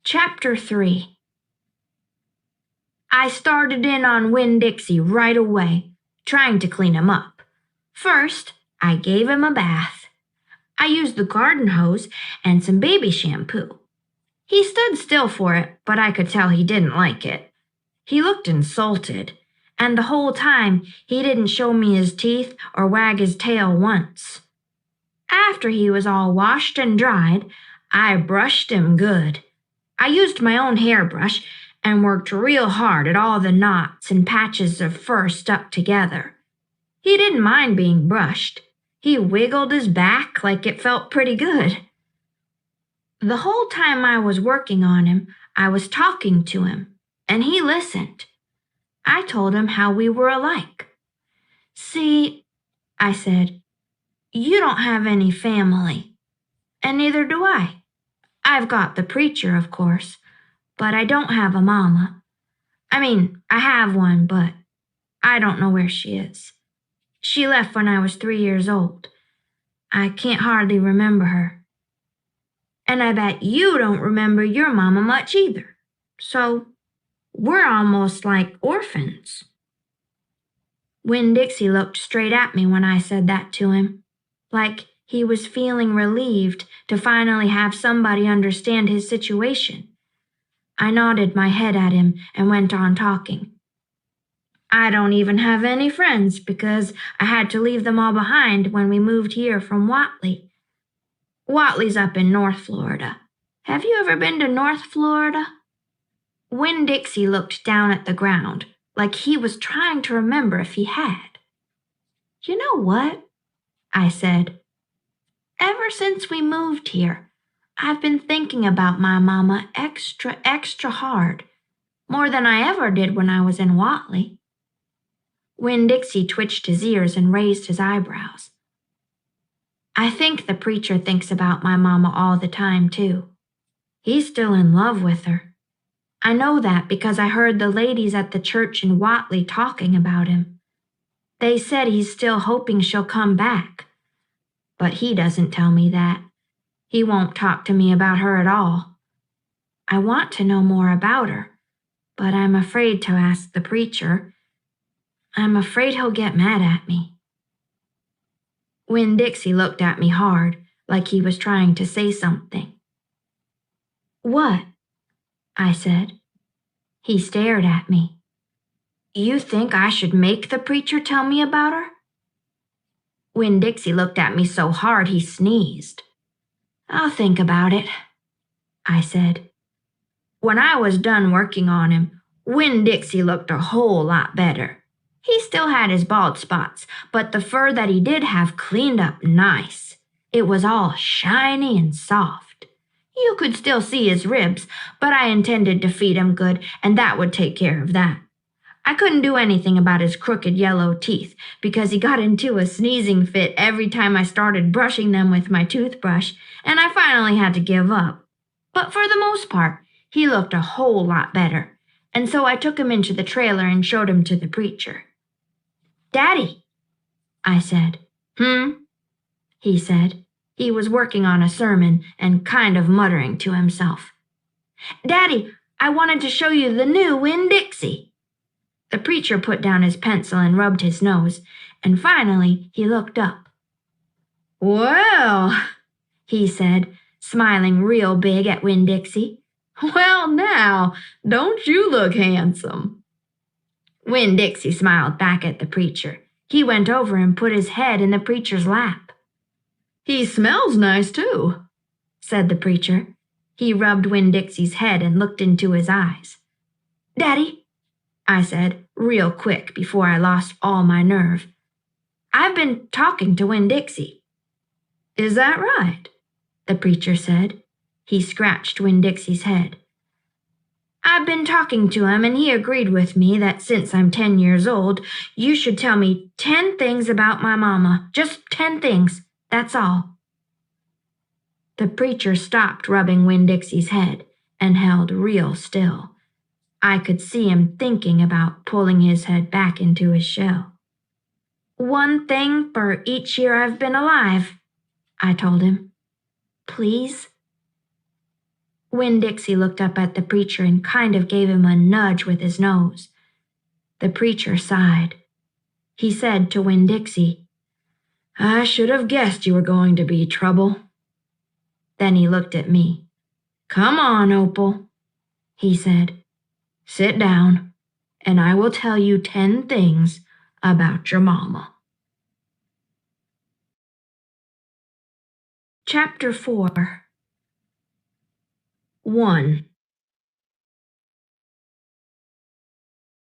Chapter 3. I started in on Winn-Dixie right away, trying to clean him up. First, I gave him a bath. I used the garden hose and some baby shampoo. He stood still for it, but I could tell he didn't like it. He looked insulted, and the whole time he didn't show me his teeth or wag his tail once. After he was all washed and dried, I brushed him good. I used my own hairbrush and worked real hard at all the knots and patches of fur stuck together. He didn't mind being brushed. He wiggled his back like it felt pretty good. The whole time I was working on him, I was talking to him, and he listened. I told him how we were alike. "See," I said, "you don't have any family, and neither do I. I've got the preacher, of course, but I don't have a mama. I have one, but I don't know where she is. She left when I was 3 years old. I can't hardly remember her. And I bet you don't remember your mama much either. So we're almost like orphans." Winn-Dixie looked straight at me when I said that to him, like he was feeling relieved to finally have somebody understand his situation. I nodded my head at him and went on talking. "I don't even have any friends because I had to leave them all behind when we moved here from Whatley. Whatley's up in North Florida. Have you ever been to North Florida?" Winn-Dixie looked down at the ground, like he was trying to remember if he had. "You know what?" I said. "Ever since we moved here, I've been thinking about my mama extra hard, more than I ever did when I was in Whatley." Winn-Dixie twitched his ears and raised his eyebrows. "I think the preacher thinks about my mama all the time, too. He's still in love with her. I know that because I heard the ladies at the church in Whatley talking about him. They said he's still hoping she'll come back. But he doesn't tell me that. He won't talk to me about her at all. I want to know more about her, but I'm afraid to ask the preacher. I'm afraid he'll get mad at me." Winn-Dixie looked at me hard, like he was trying to say something. "What?" I said. He stared at me. "You think I should make the preacher tell me about her?" Winn-Dixie looked at me so hard he sneezed. "I'll think about it," I said. When I was done working on him, Winn-Dixie looked a whole lot better. He still had his bald spots, but the fur that he did have cleaned up nice. It was all shiny and soft. You could still see his ribs, but I intended to feed him good, and that would take care of that. I couldn't do anything about his crooked yellow teeth because he got into a sneezing fit every time I started brushing them with my toothbrush, and I finally had to give up. But for the most part, he looked a whole lot better, and so I took him into the trailer and showed him to the preacher. "Daddy," I said. He said. He was working on a sermon and kind of muttering to himself. "Daddy, I wanted to show you the new Winn-Dixie." The preacher put down his pencil and rubbed his nose, and finally he looked up. "Well," he said, smiling real big at Winn-Dixie. "Well now, don't you look handsome?" Winn-Dixie smiled back at the preacher. He went over and put his head in the preacher's lap. "He smells nice, too," said the preacher. He rubbed Winn-Dixie's head and looked into his eyes. "Daddy," I said, real quick before I lost all my nerve, "I've been talking to Winn-Dixie." "Is that right?" the preacher said. He scratched Winn-Dixie's head. "I've been talking to him, and he agreed with me that since I'm 10 years old, you should tell me 10 things about my mama. Just 10 things. That's all." The preacher stopped rubbing Winn-Dixie's head and held real still. I could see him thinking about pulling his head back into his shell. "1 thing for each year I've been alive," I told him. "Please?" Winn-Dixie looked up at the preacher and kind of gave him a nudge with his nose. The preacher sighed. He said to Winn-Dixie, "I should have guessed you were going to be trouble." Then he looked at me. "Come on, Opal," he said. "Sit down, and I will tell you 10 things about your mama." Chapter 4. 1.